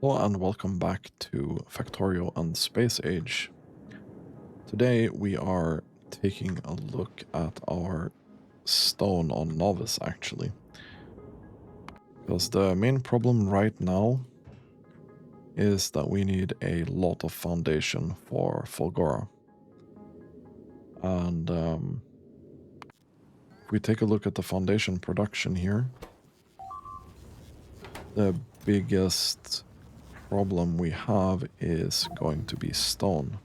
Hello and welcome back to Factorio and Space Age. Today we are taking a look at our stone on Novice actually. Because the main problem right now is that we need a lot of foundation for Fulgora. And if we take a look at the foundation production here, the biggest problem we have is going to be stone.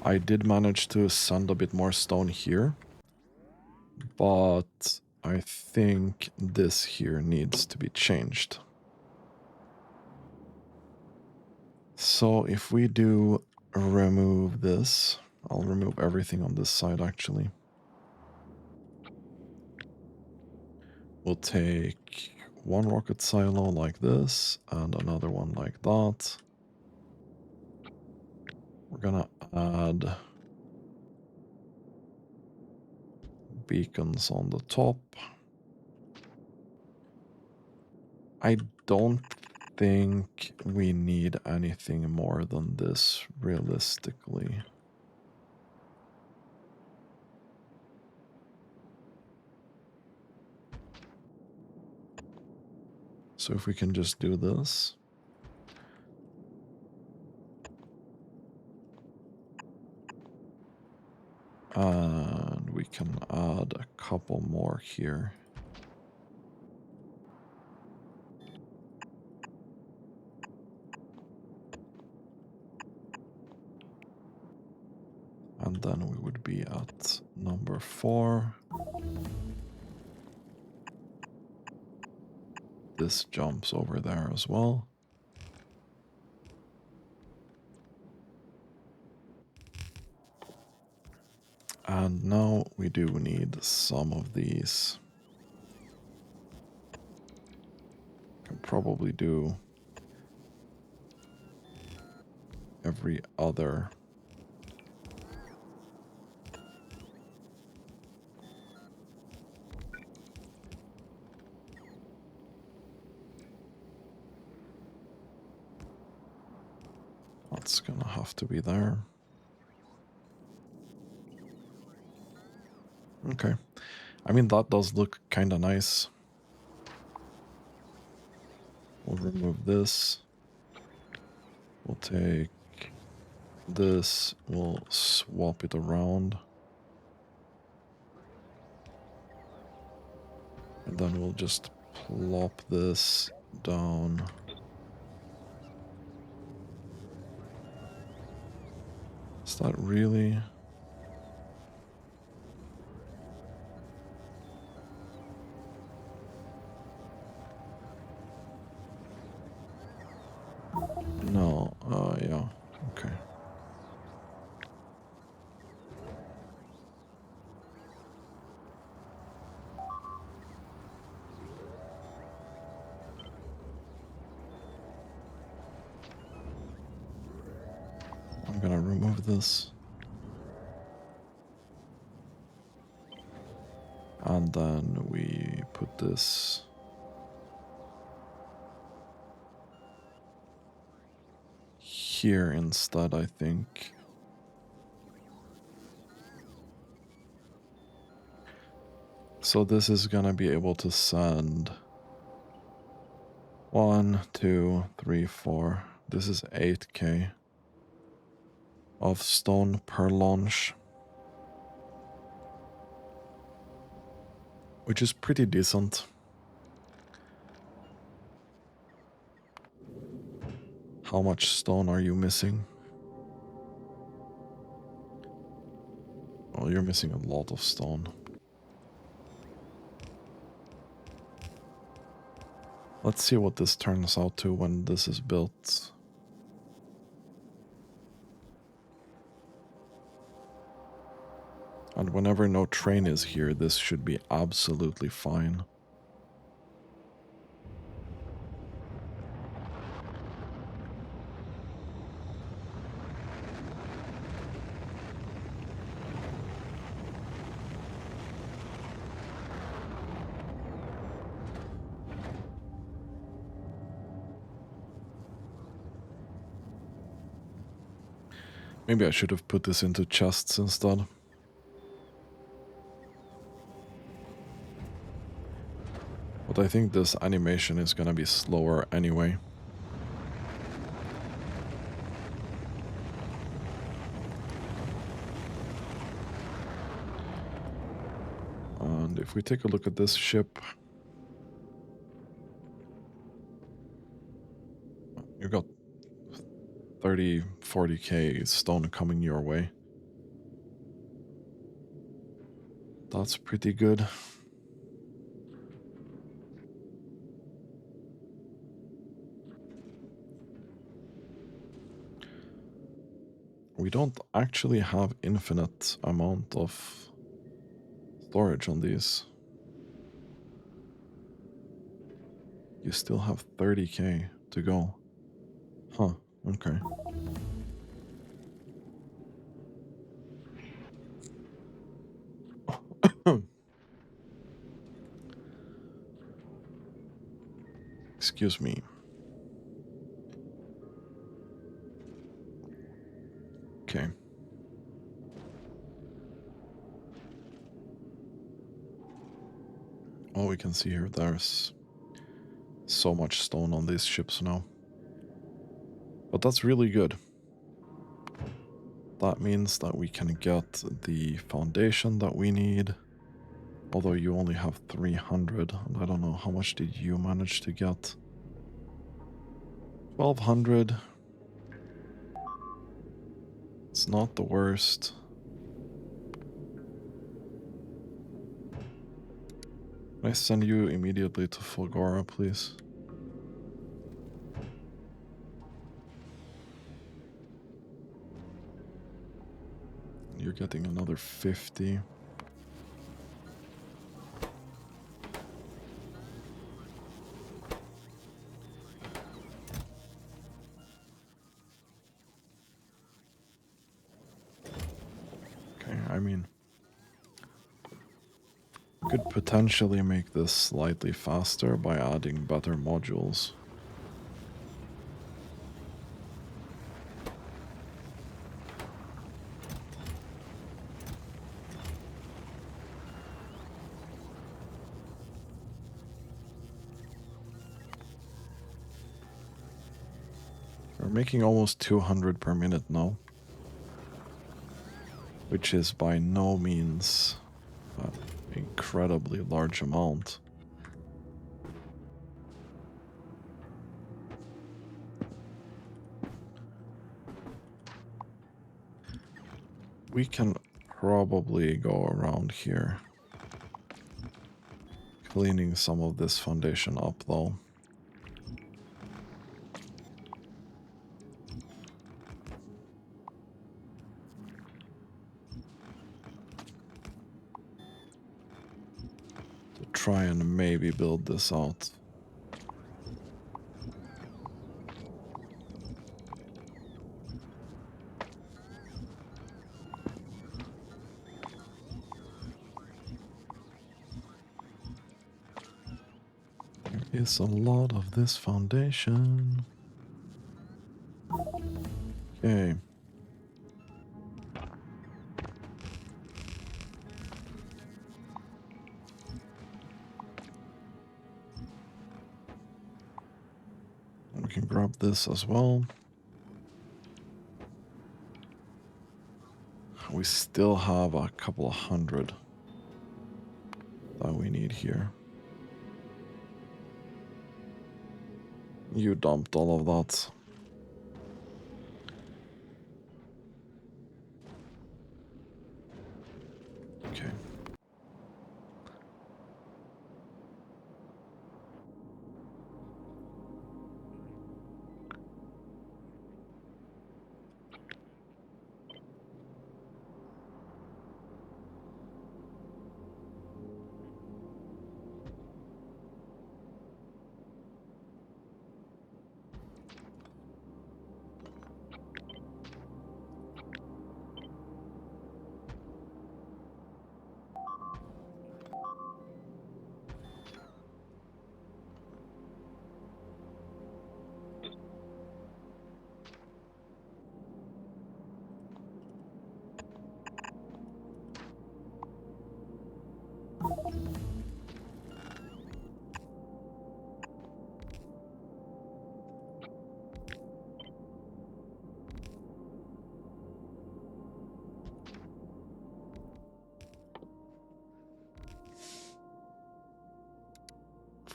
I did manage to send a bit more stone here, but I think this here needs to be changed. So if we do remove this, I'll remove everything on this side actually. We'll take one rocket silo like this and another one like that. We're gonna add beacons on the top. I don't think we need anything more than this realistically. So if we can just do this. And we can add a couple more here. And then we would be at number 4. This jumps over there as well. And now we do need some of these. Can probably do every other. That's gonna have to be there. Okay. I mean, that does look kind of nice. We'll remove this. We'll take this. We'll swap it around. And then we'll just plop this down. Is that really? No, yeah, okay. I'm gonna remove this. And then we put this here instead, I think. So this is gonna be able to send 1, 2, 3, 4. This is 8k of stone per launch, which is pretty decent. How much stone are you missing? Oh, you're missing a lot of stone. Let's see what this turns out to when this is built. And whenever no train is here, this should be absolutely fine. Maybe I should have put this into chests instead. But I think this animation is gonna be slower anyway. And if we take a look at this ship, you got 30, 40k stone coming your way. That's pretty good. We don't actually have infinite amount of storage on these. You still have 30k to go. Huh, okay. Excuse me. Okay. All we can see here, there's so much stone on these ships now. But that's really good. That means that we can get the foundation that we need. Although you only have 300, and I don't know, how much did you manage to get? 1200. It's not the worst. Can I send you immediately to Fulgora, please? You're getting another 50. Okay, I mean, could potentially make this slightly faster by adding better modules. We're making almost 200 per minute now, which is by no means an incredibly large amount. We can probably go around here, cleaning some of this foundation up though. To try and maybe build this out. There is a lot of this foundation. Okay. We can grab this as well. We still have a couple of hundred that we need here. You dumped all of that. Okay.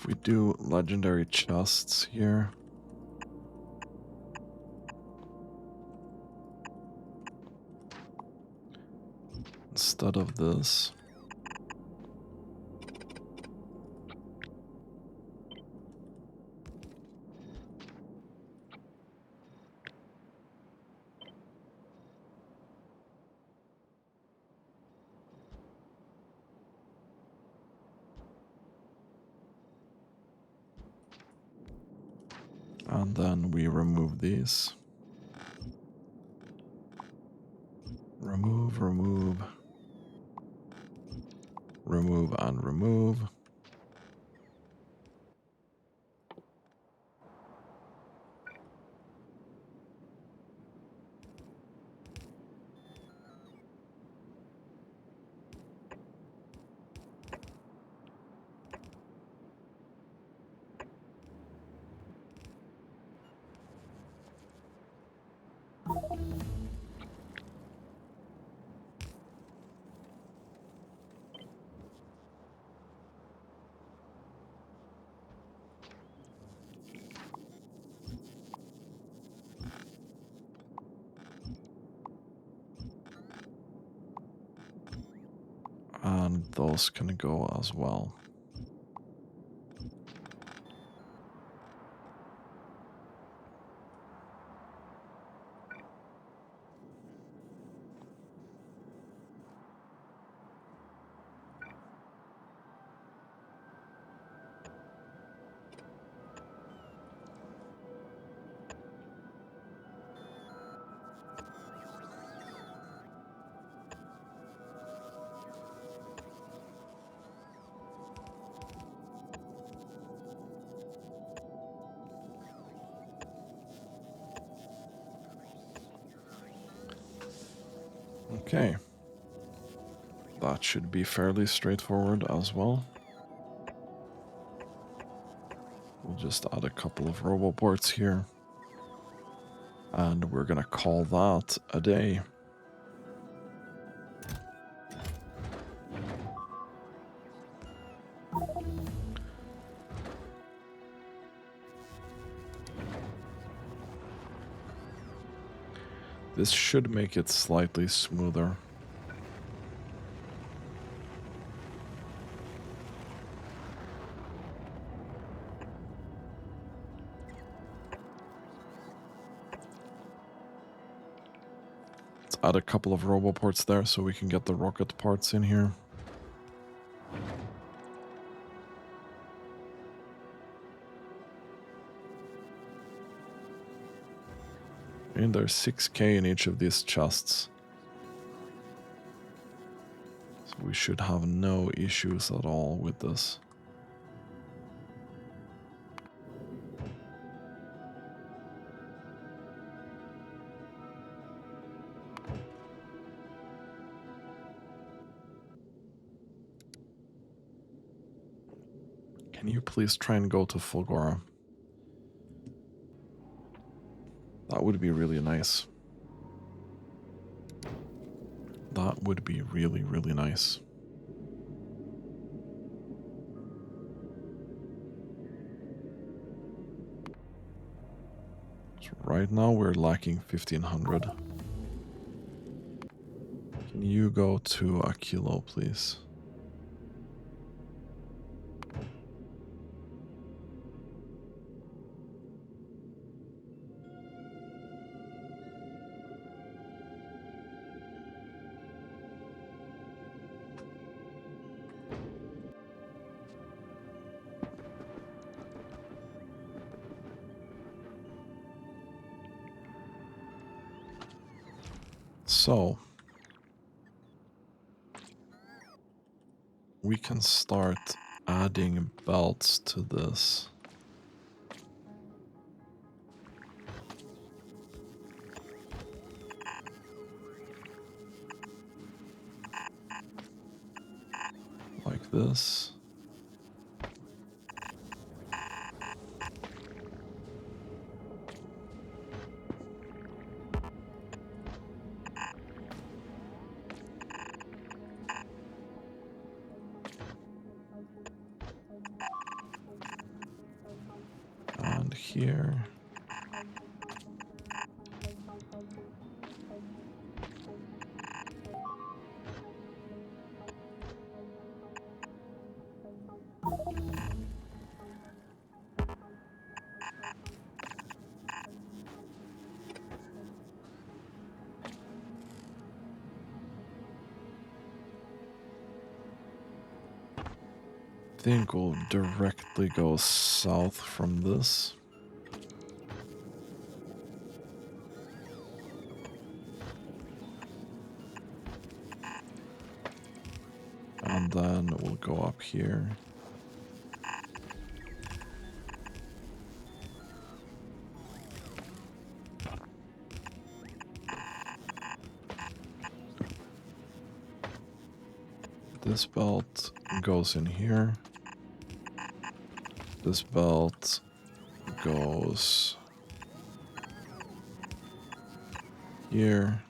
if we do legendary chests here. Instead of this. And then we remove these. Remove, remove. Remove and remove. And those can go as well. Okay. That should be fairly straightforward as well. We'll just add a couple of roboports here. And we're gonna call that a day. This should make it slightly smoother. Let's add a couple of roboports there so we can get the rocket parts in here. And there's 6k in each of these chests. So we should have no issues at all with this. Can you please try and go to Fulgora? That would be really nice. That would be really, really nice. So right now we're lacking 1500. Can you go to a kilo, please? So we can start adding belts to this. Like this. here. I think we'll directly go south from this. And then we'll go up here. This belt goes in here. This belt goes here.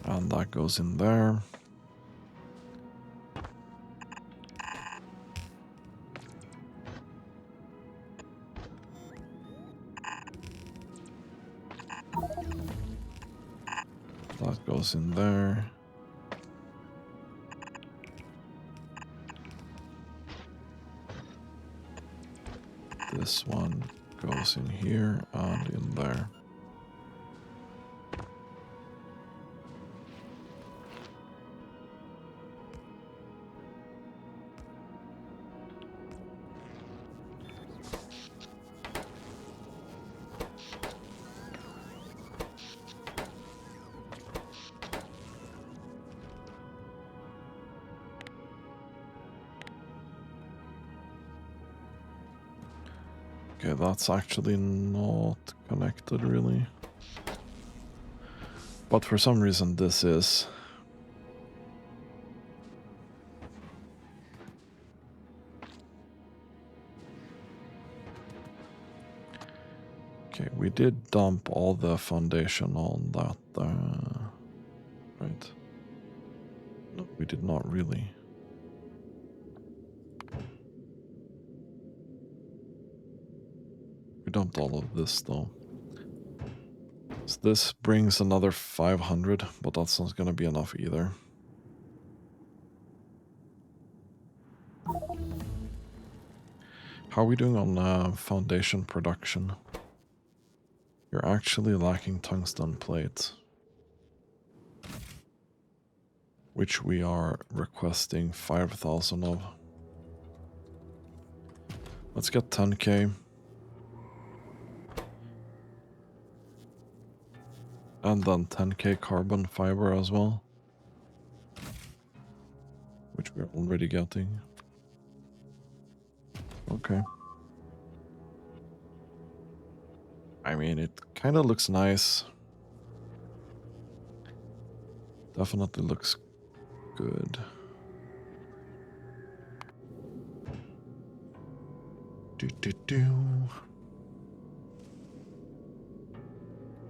And that goes in there. That goes in there. This one goes in here and in there. Okay, that's actually not connected really. But for some reason this is. Okay, we did dump all the foundation on that, right? No, we did not really. We dumped all of this though. So this brings another 500, but that's not gonna be enough either. How are we doing on foundation production? You're actually lacking tungsten plate, which we are requesting 5,000 of. Let's get 10k. And then 10k carbon fiber as well, which we're already getting. Okay. I mean, it kind of looks nice. Definitely looks good. Do do do.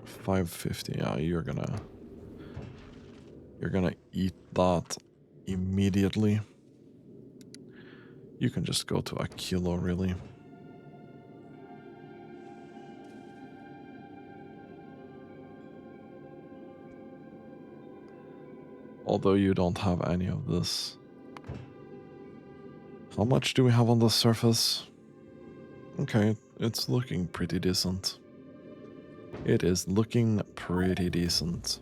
550. Yeah, you're gonna eat that immediately. You can just go to a kilo, really. Although you don't have any of this. How much do we have on the surface? Okay, it's looking pretty decent. It is looking pretty decent.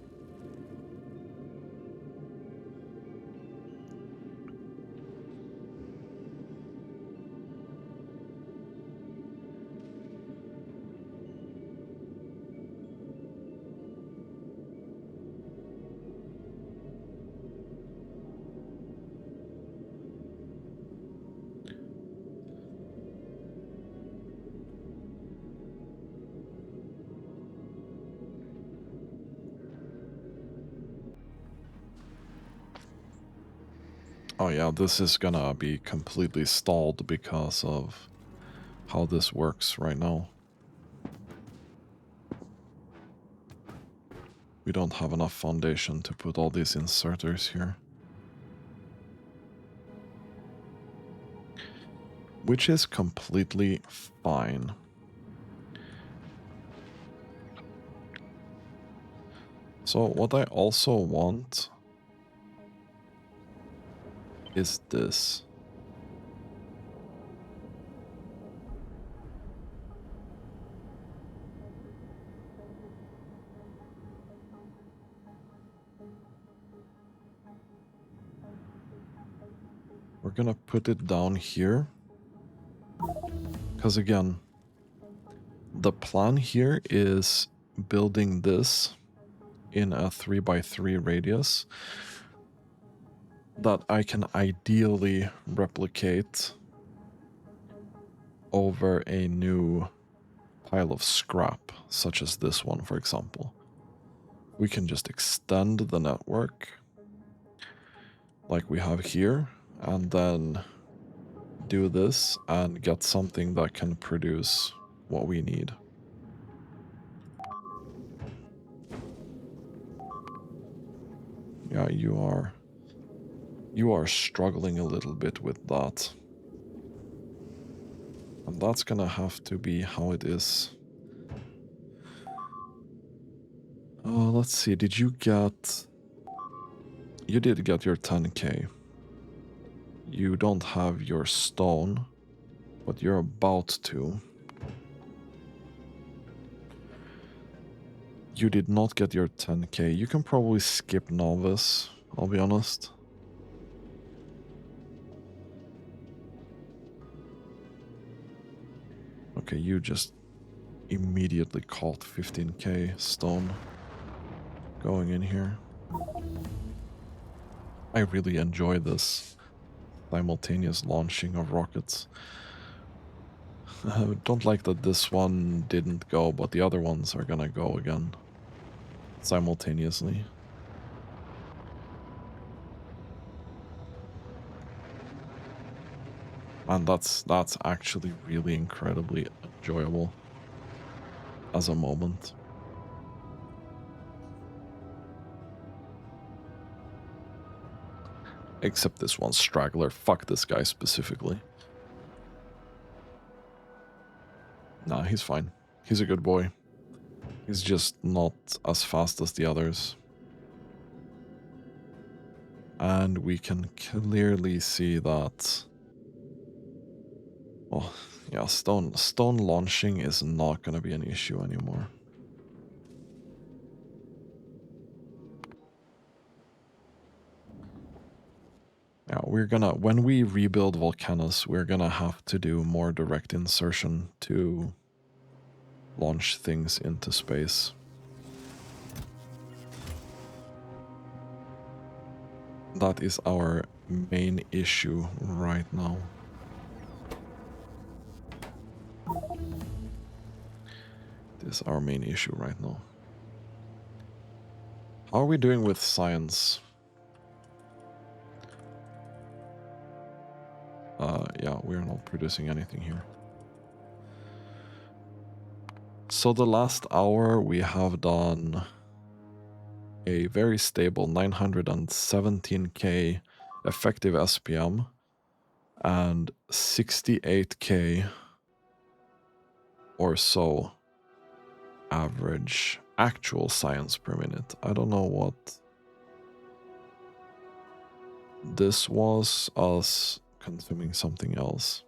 Oh yeah, this is gonna be completely stalled because of how this works right now. We don't have enough foundation to put all these inserters here. Which is completely fine. So what I also want is this. We're gonna put it down here. Because again, the plan here is building this in a 3x3 radius that I can ideally replicate over a new pile of scrap, such as this one, for example. We can just extend the network like we have here, and then do this and get something that can produce what we need. Yeah, you are struggling a little bit with that. And that's gonna have to be how it is. Let's see, did you get... You did get your 10k. You don't have your stone, but you're about to. You did not get your 10k. You can probably skip novice, I'll be honest. Okay, you just immediately caught 15k stone going in here. I really enjoy this simultaneous launching of rockets. Don't like that this one didn't go, but the other ones are gonna go again simultaneously. And that's actually really incredibly enjoyable as a moment. Except this one straggler. Fuck this guy specifically. Nah, he's fine. He's a good boy. He's just not as fast as the others. And we can clearly see that... Well, yeah, stone launching is not going to be an issue anymore. Yeah, we're gonna... When we rebuild Volcanus, we're gonna have to do more direct insertion to launch things into space. That is our main issue right now. This is our main issue right now. How are we doing with science? Yeah, we're not producing anything here. So the last hour we have done a very stable 917k effective SPM and 68k or so average actual science per minute. I don't know what this was, us consuming something else.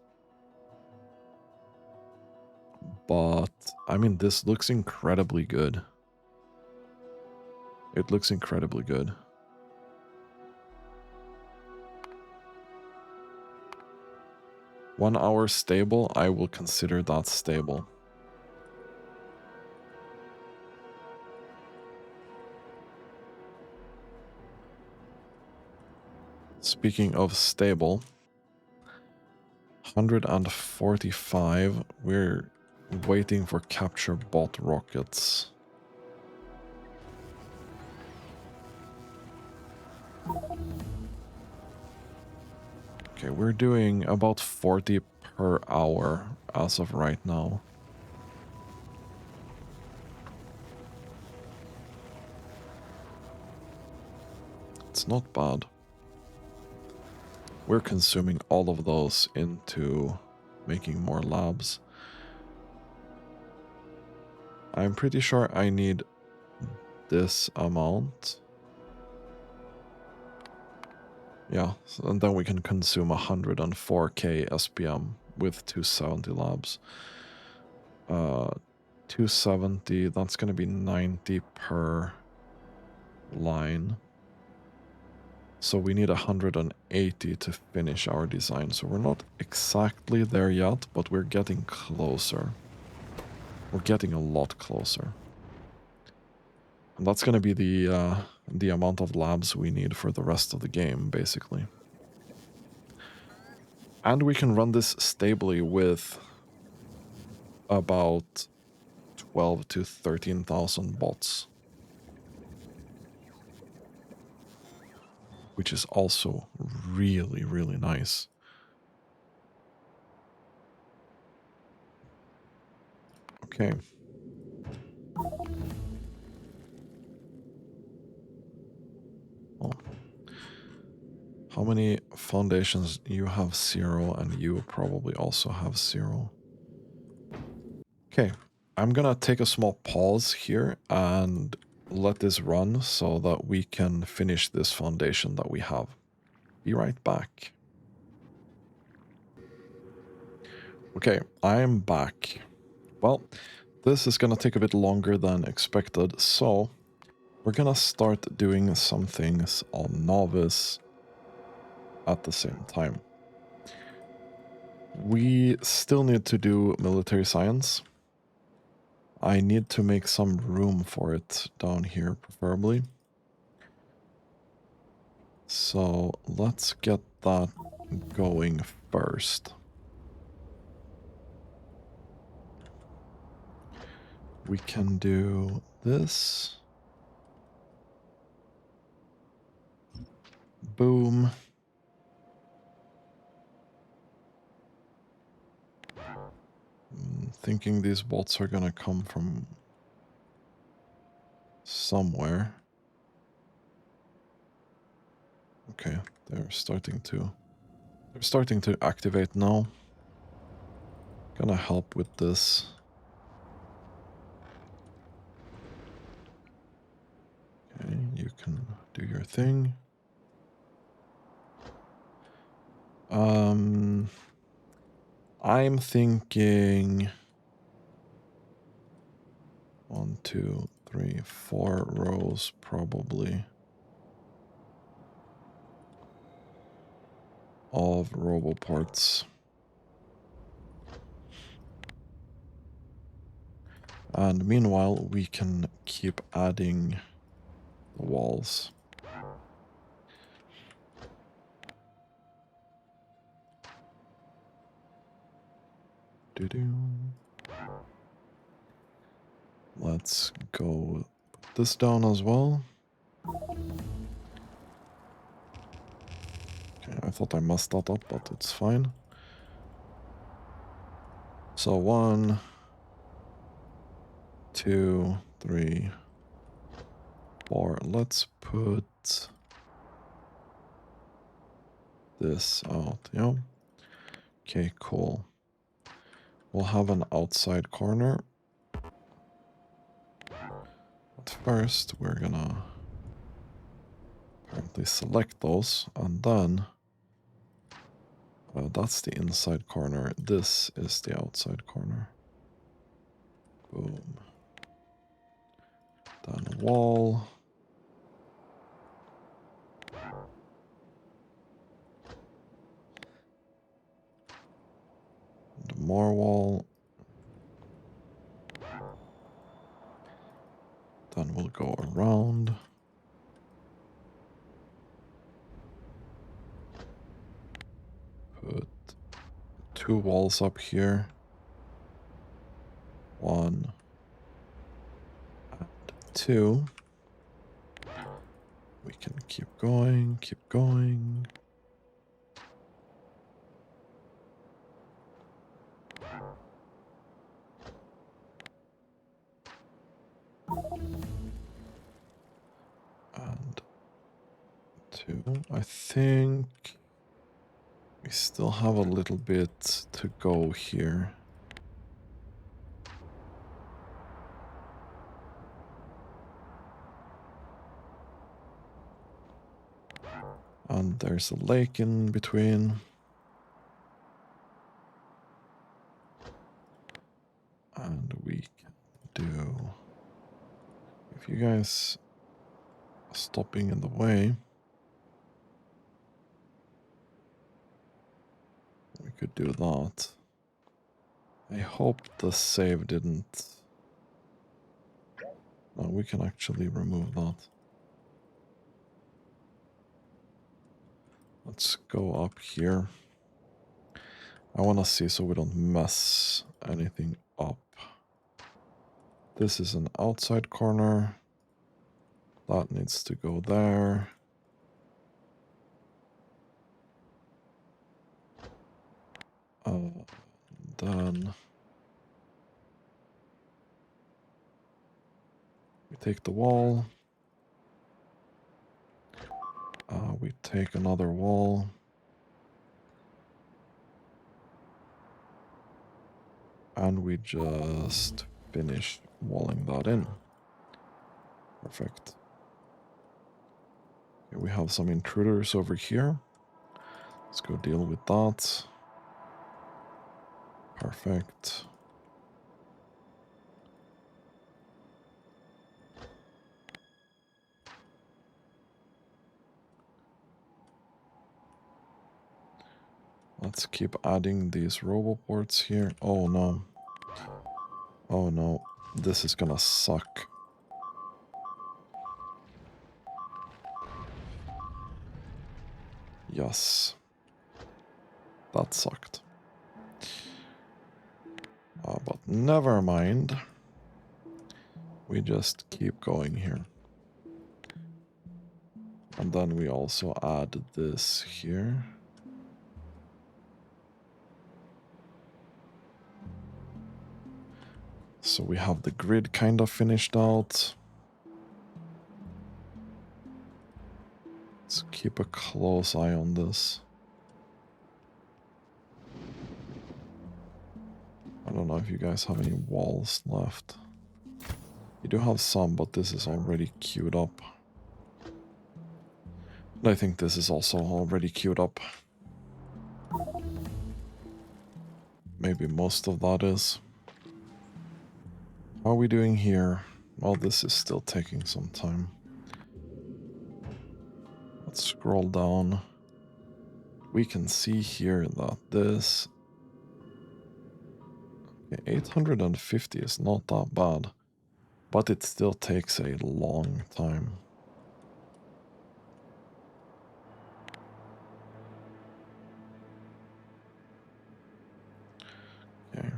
But, I mean, this looks incredibly good. It looks incredibly good. One hour stable, I will consider that stable. Speaking of stable, 145, we're waiting for capture bot rockets. Okay, we're doing about 40 per hour as of right now. It's not bad. We're consuming all of those into making more labs. I'm pretty sure I need this amount. Yeah, and then we can consume 104k SPM with 270 labs. 270, that's going to be 90 per line. So we need 180 to finish our design. So we're not exactly there yet, but we're getting closer. We're getting a lot closer. And that's going to be the amount of labs we need for the rest of the game, basically. And we can run this stably with about 12 to 13,000 bots. Which is also really, really nice. Okay. Oh. How many foundations? You have 0, and you probably also have 0. Okay. I'm gonna take a small pause here and let this run so that we can finish this foundation that we have. Be right back. Okay, I'm back. Well, this is gonna take a bit longer than expected, so we're gonna start doing some things on Novice at the same time. We still need to do military science. I need to make some room for it down here, preferably. So let's get that going first. We can do this. Boom. Thinking these bolts are gonna come from somewhere. Okay, they're starting to activate now. Gonna help with this. Okay, you can do your thing. I'm thinking 1, 2, 3, 4 rows probably of roboports. And meanwhile, we can keep adding the walls. Doo-doo. Let's go put this down as well. Okay, I thought I messed that up, but it's fine. So 1, 2, 3, 4. Let's put this out, yeah. Okay, cool. We'll have an outside corner. But first, we're gonna apparently select those, and then that's the inside corner. This is the outside corner. Boom. Then a wall. And more wall. Then we'll go around. Put 2 walls up here. 1 and 2. We can keep going, keep going. 2. I think we still have a little bit to go here. And there's a lake in between. And we can do... If you guys are stopping in the way, we could do that. I hope the save didn't... No, we can actually remove that. Let's go up here. I want to see so we don't mess anything up. This is an outside corner. That needs to go there. Then we take the wall. We take another wall. And we just finish walling that in. Perfect. Okay, we have some intruders over here. Let's go deal with that. Perfect. Let's keep adding these roboports here. Oh no. Oh no. This is gonna suck. Yes. That sucked. But never mind. We just keep going here. And then we also add this here. So we have the grid kind of finished out. Let's keep a close eye on this. I don't know if you guys have any walls left. You do have some, but this is already queued up. And I think this is also already queued up. Maybe most of that is. How are we doing here? Well, this is still taking some time. Let's scroll down. We can see here that this... Okay, 850 is not that bad. But it still takes a long time. Okay.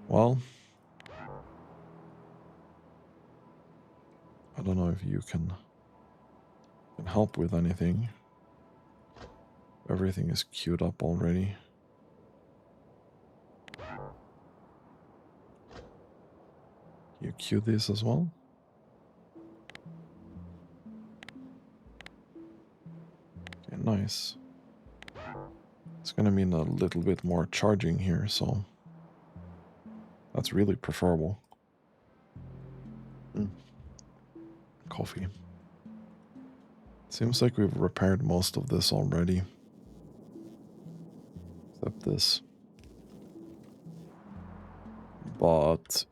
Well, I don't know if you can help with anything. Everything is queued up already. You queue this as well? Okay, nice. It's gonna mean a little bit more charging here, so that's really preferable. Coffee. Seems like we've repaired most of this already. Except this. But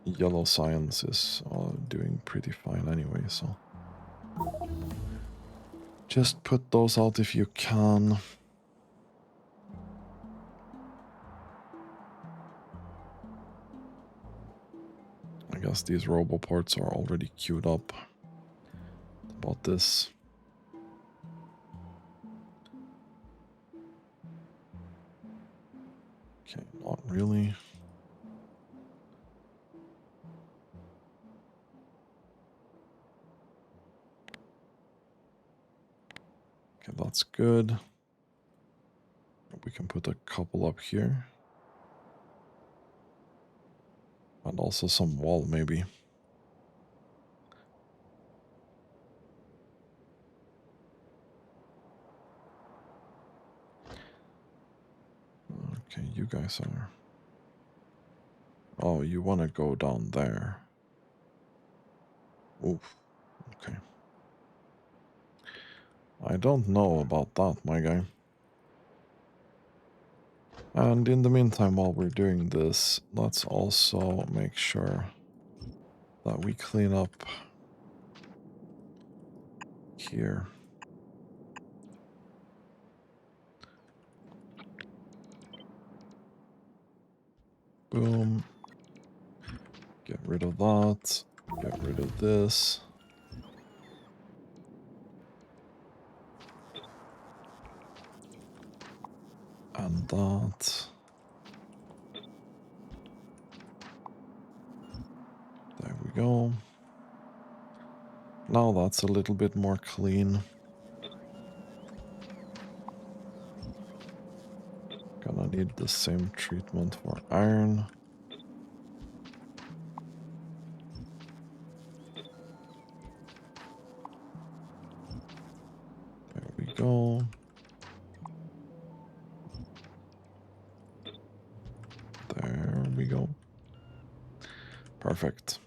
yellow science is doing pretty fine anyway, so... Just put those out if you can. I guess these roboports are already queued up. About this. Okay, not really. Okay, that's good. We can put a couple up here. And also some wall, maybe. Okay, you guys are... Oh, you want to go down there. Oof. Okay. I don't know about that, my guy. And in the meantime, while we're doing this, let's also make sure that we clean up here. Boom. Get rid of that. Get rid of this. And that. There we go. Now that's a little bit more clean. Gonna need the same treatment for iron. There we go. There we go. Perfect.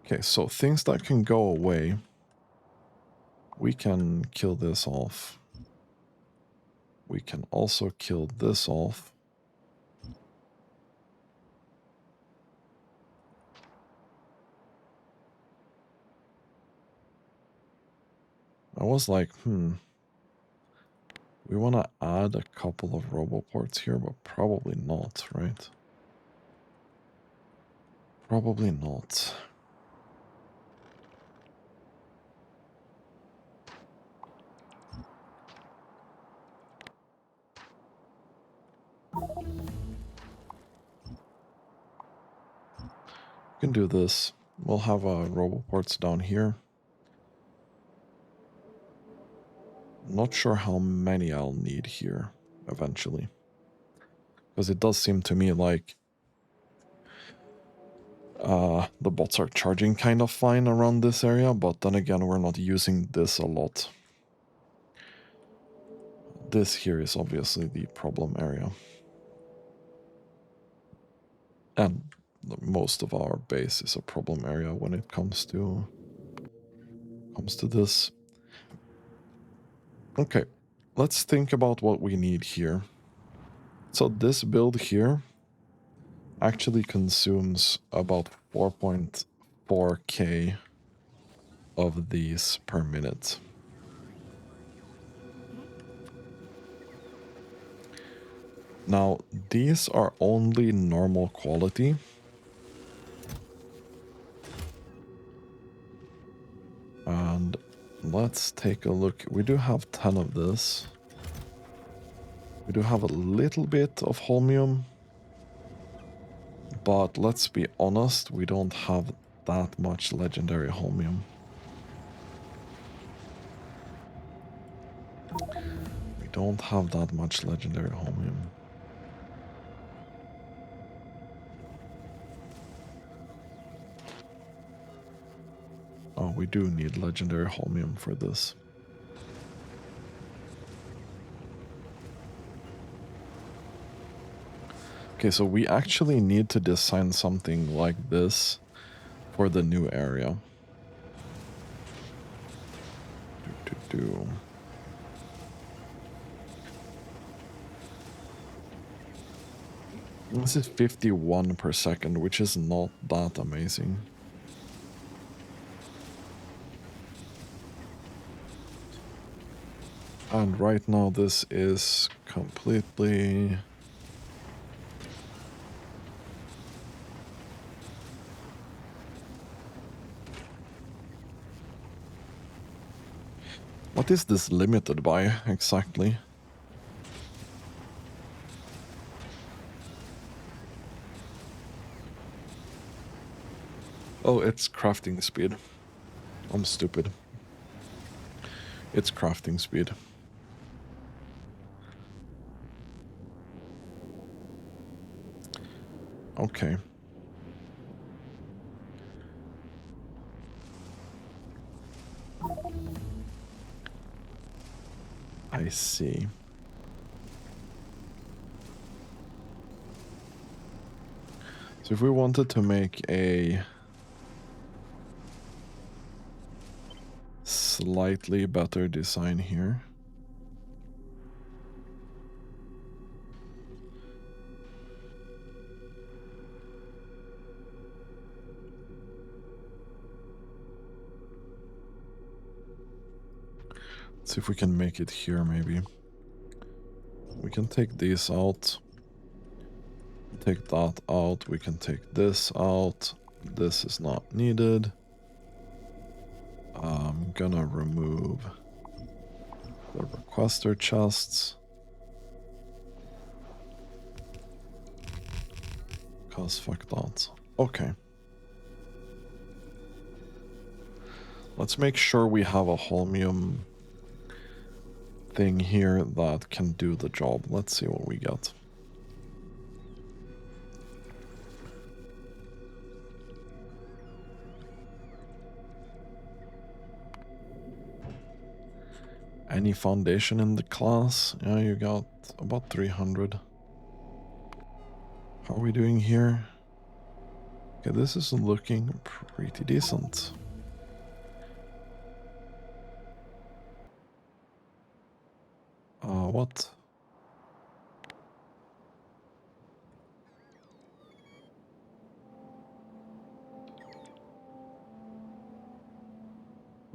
Okay, so things that can go away, we can kill this off. We can also kill this off. I was like, we want to add a couple of roboports here, but probably not, right? Probably not. We can do this. We'll have roboports down here. Not sure how many I'll need here eventually. Because it does seem to me like the bots are charging kind of fine around this area, but then again, we're not using this a lot. This here is obviously the problem area. And most of our base is a problem area when it comes to this. Okay, let's think about what we need here. So this build here actually consumes about 4.4k of these per minute. Now, these are only normal quality. And let's take a look. We do have 10 of this. We do have a little bit of holmium. But let's be honest, we don't have that much legendary holmium. We don't have that much legendary holmium. Oh, we do need legendary holmium for this. Okay, so we actually need to design something like this for the new area. This is 51 per second, which is not that amazing. And right now this is completely... What is this limited by, exactly? Oh, it's crafting speed. I'm stupid. It's crafting speed. Okay. I see. So if we wanted to make a slightly better design here, let's see if we can make it here maybe. We can take these out. Take that out. We can take this out. This is not needed. I'm gonna remove the requester chests. Cause fuck that. Okay. Let's make sure we have a holmium thing here that can do the job. Let's see what we get. Any foundation in the class? Yeah, you got about 300. How are we doing here? Okay, this is looking pretty decent. What?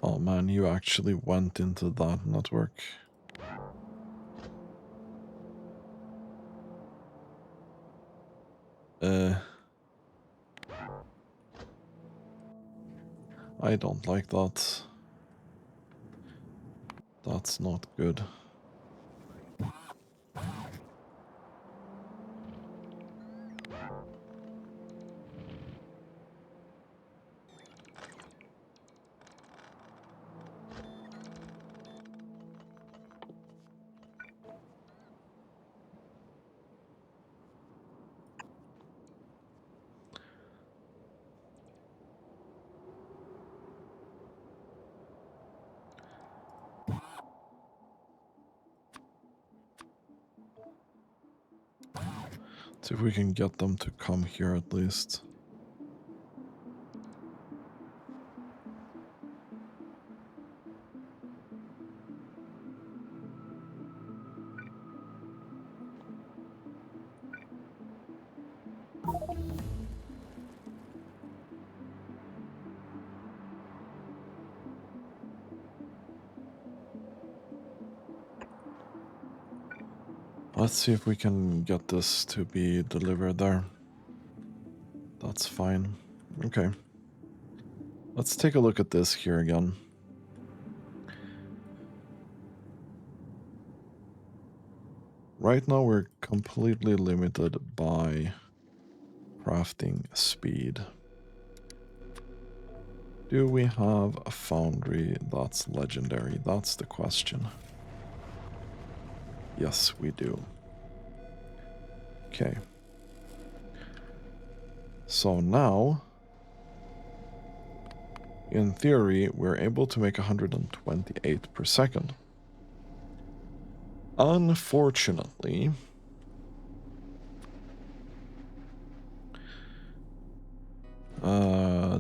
Oh man, you actually went into that network. I don't like that. That's not good. See if we can get them to come here at least. Let's see if we can get this to be delivered there. That's fine. Okay. Let's take a look at this here again. Right now we're completely limited by crafting speed. Do we have a foundry that's legendary? That's the question. Yes, we do. Okay. So now, in theory, we're able to make 128 per second. Unfortunately,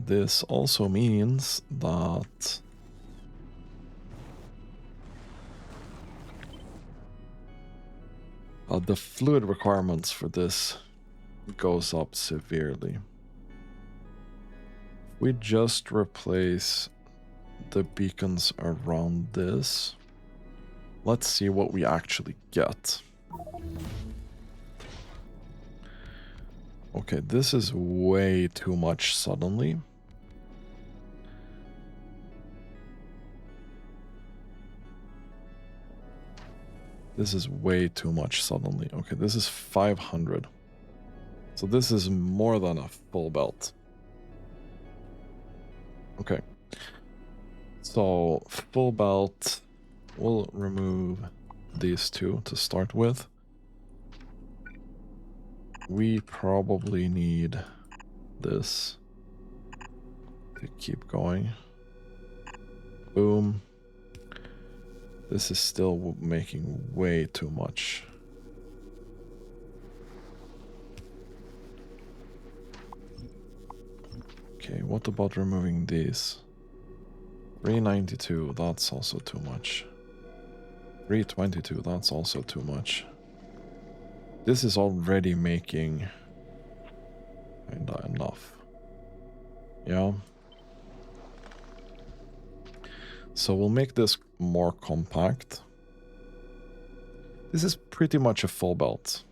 this also means that the fluid requirements for this goes up severely. We just replace the beacons around this. Let's see what we actually get. Okay, this is way too much suddenly. This is way too much suddenly. Okay, this is 500. So this is more than a full belt. Okay. So full belt, we'll remove these two to start with. We probably need this to keep going. Boom. This is still making way too much. what about removing these? 392, that's also too much. 322, that's also too much. This is already making kinda enough. Yeah. So we'll make this more compact. This is pretty much a full belt.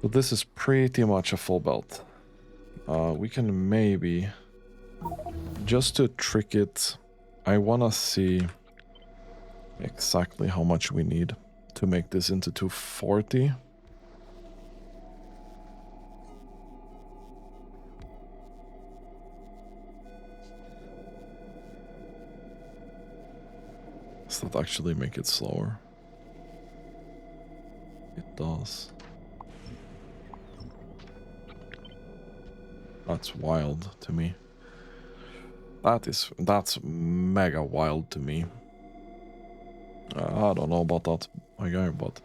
So this is pretty much a full belt. We can maybe, just to trick it, I wanna see exactly how much we need to make this into 240. Does that actually make it slower? It does. That's wild to me. That's mega wild to me. I don't know about that, my guy, but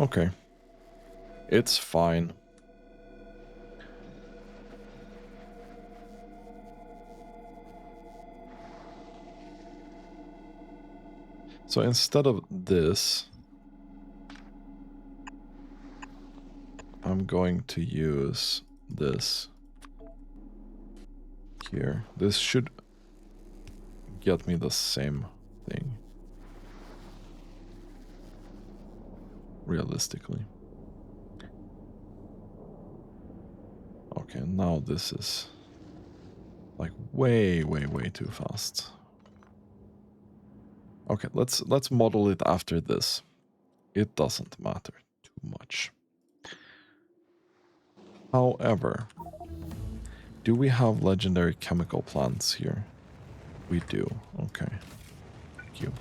okay. It's fine. So instead of this, I'm going to use this here. This should get me the same thing, realistically. Okay, now this is like way too fast. Okay, let's model it after this. It doesn't matter too much. However, do we have legendary chemical plants here? We do. Okay. Thank you.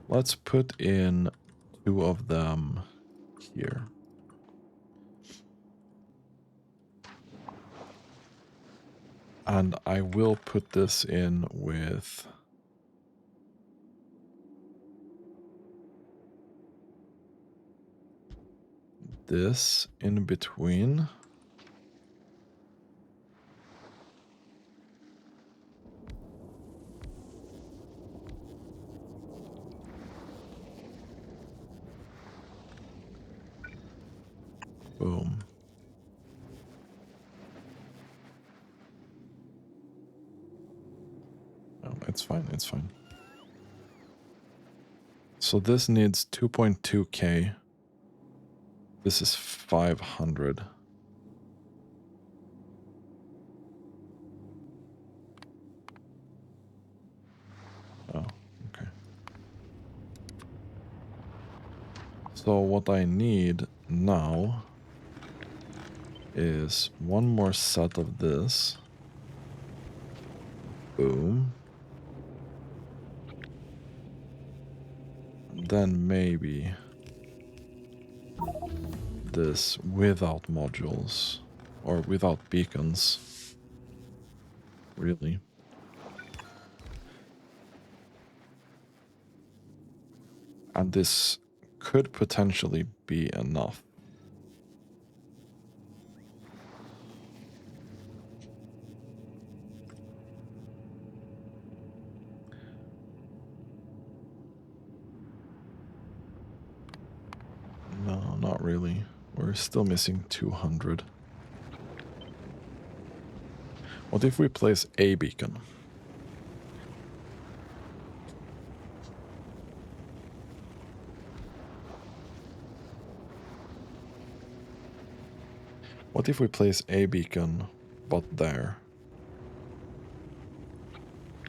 Let's put in 2 of them here. And I will put this in with this in between. Boom. Oh, it's fine, it's fine. So this needs 2.2k. This is 500. Oh, okay. So what I need now is one more set of this. Boom. Then maybe this without modules or without beacons. Really. And this could potentially be enough. No, not really. We're still missing 200. What if we place a beacon? What if we place a beacon, but there?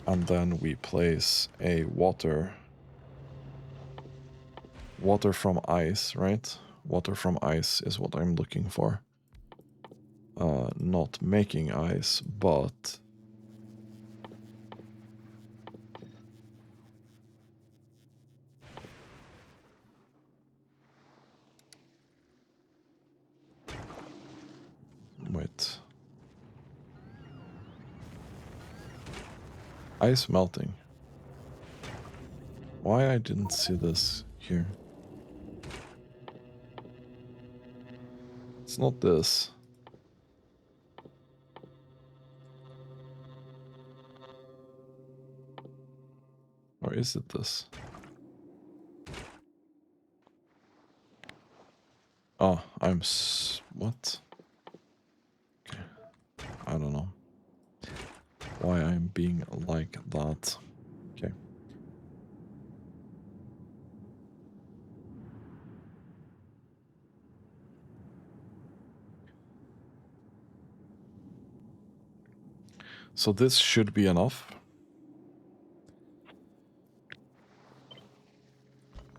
And then we place a water from ice, right? Water from ice is what I'm looking for. Not making ice, but wait. Ice melting. Why I didn't see this here? It's not this. Or is it this? Oh, what? Okay. I don't know why I'm being like that. Okay. So this should be enough.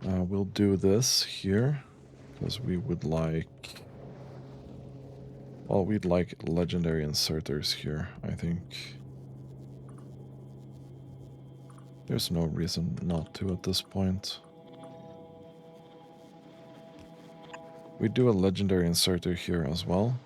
We'll do this here because we would like... Well, we'd like legendary inserters here, I think. There's no reason not to at this point. We do a legendary inserter here as well.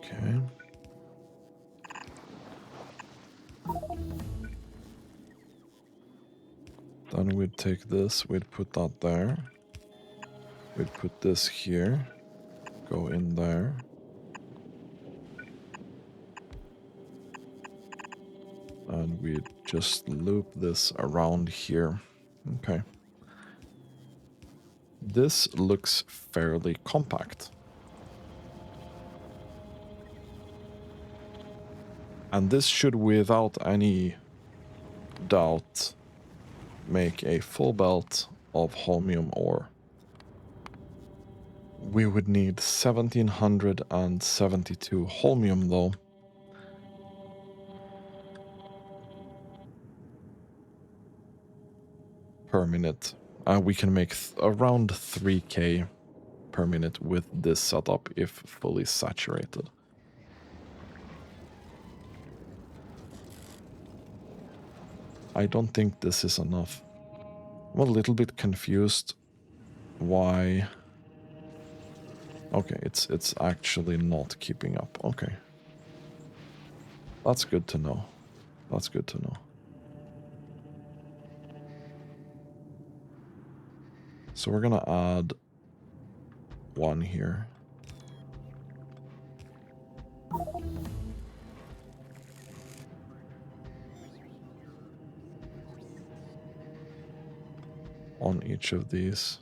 Okay. Then we'd take this, we'd put that there. We'd put this here, go in there. And we'd just loop this around here. Okay. This looks fairly compact. And this should, without any doubt, make a full belt of holmium ore. We would need 1772 holmium though. Per minute. We can make around 3k per minute with this setup if fully saturated. I don't think this is enough. I'm a little bit confused why... Okay, it's actually not keeping up. Okay. That's good to know. That's good to know. So we're gonna add one here. On each of these.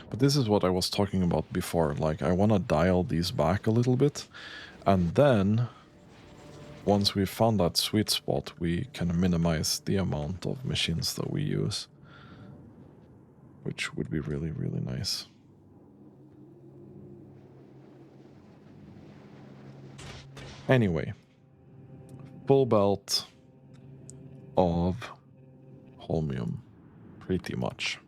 But this is what I was talking about before. Like, I want to dial these back a little bit. And then, once we've found that sweet spot, we can minimize the amount of machines that we use. Which would be really, really nice. Anyway. Full belt of holmium. Pretty much.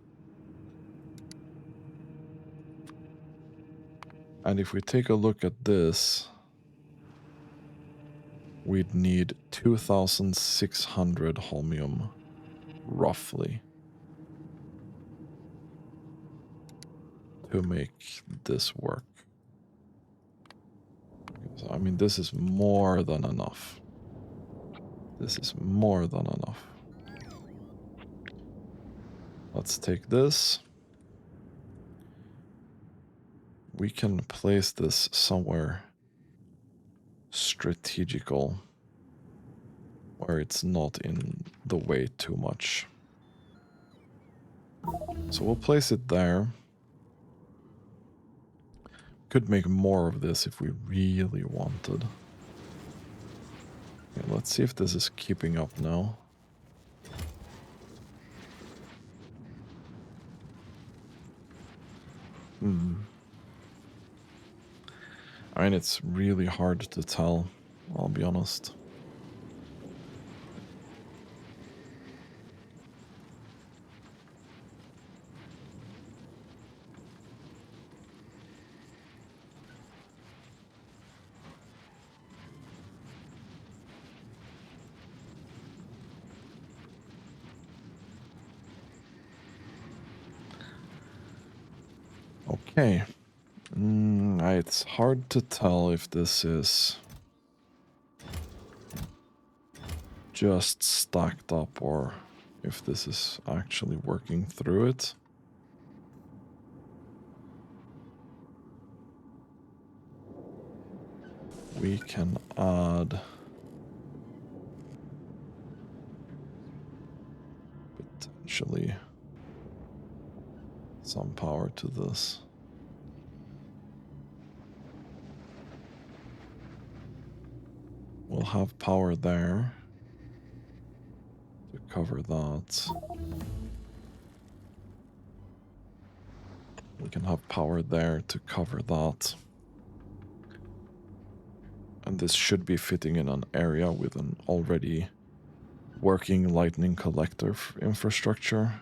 And if we take a look at this, we'd need 2,600 holmium, roughly, to make this work. I mean, this is more than enough. This is more than enough. Let's take this. We can place this somewhere strategical, where it's not in the way too much. So we'll place it there. Could make more of this if we really wanted. Okay, let's see if this is keeping up now. I mean, it's really hard to tell, I'll be honest. Okay. It's hard to tell if this is just stacked up or if this is actually working through it. We can add potentially some power to this. We'll have power there to cover that. We can have power there to cover that. And this should be fitting in an area with an already working lightning collector infrastructure.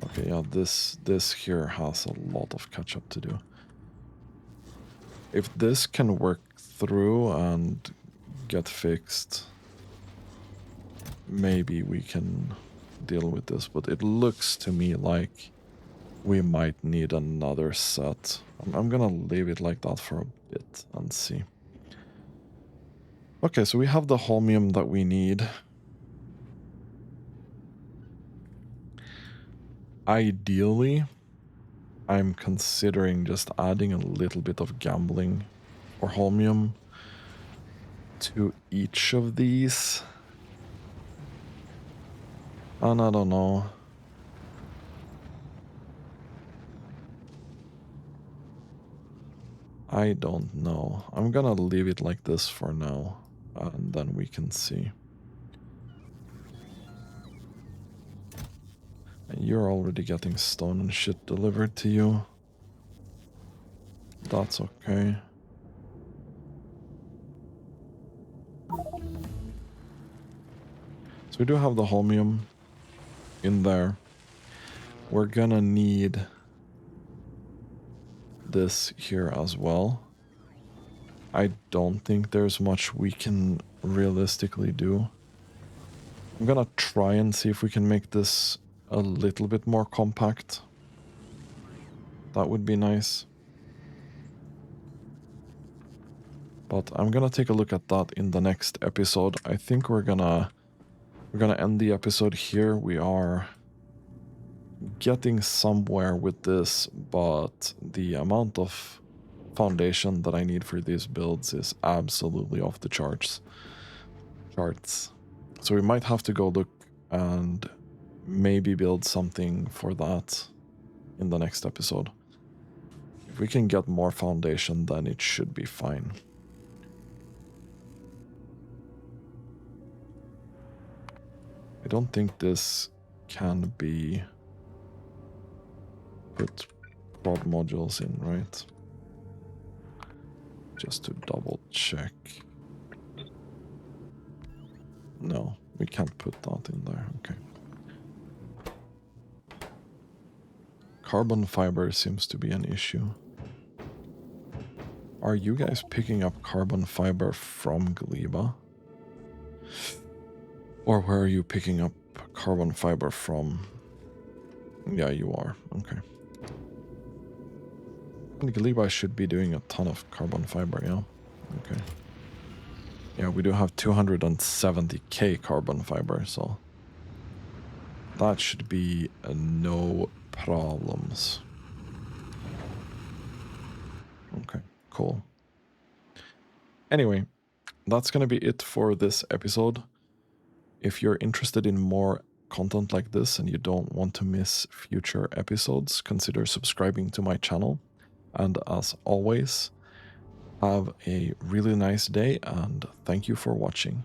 Okay, yeah, this here has a lot of catch up to do. If this can work through and get fixed, maybe we can deal with this, but it looks to me like we might need another set. I'm gonna leave it like that for a bit and see. Okay, so we have the holmium that we need. Ideally, I'm considering just adding a little bit of gambling or holmium to each of these. And I don't know. I don't know. I'm gonna leave it like this for now, and then we can see. And you're already getting stone and shit delivered to you. That's okay. So we do have the holmium in there. We're gonna need this here as well. I don't think there's much we can realistically do. I'm gonna try and see if we can make this a little bit more compact. That would be nice. But I'm gonna take a look at that in the next episode. I think we're gonna end the episode here. We are getting somewhere with this, but the amount of foundation that I need for these builds is absolutely off the charts. So we might have to go look and maybe build something for that in the next episode. If we can get more foundation, then it should be fine. I don't think this can be put prod modules in, right? Just to double check. No, we can't put that in there. Okay. Carbon fiber seems to be an issue. Are you guys picking up carbon fiber from Gleba? Or where are you picking up carbon fiber from? Yeah, you are. Okay. And Gleba should be doing a ton of carbon fiber, yeah? Okay. Yeah, we do have 270k carbon fiber, so that should be no problems. Okay, cool. Anyway, that's gonna be it for this episode. If you're interested in more content like this and you don't want to miss future episodes, consider subscribing to my channel. And as always, have a really nice day and thank you for watching.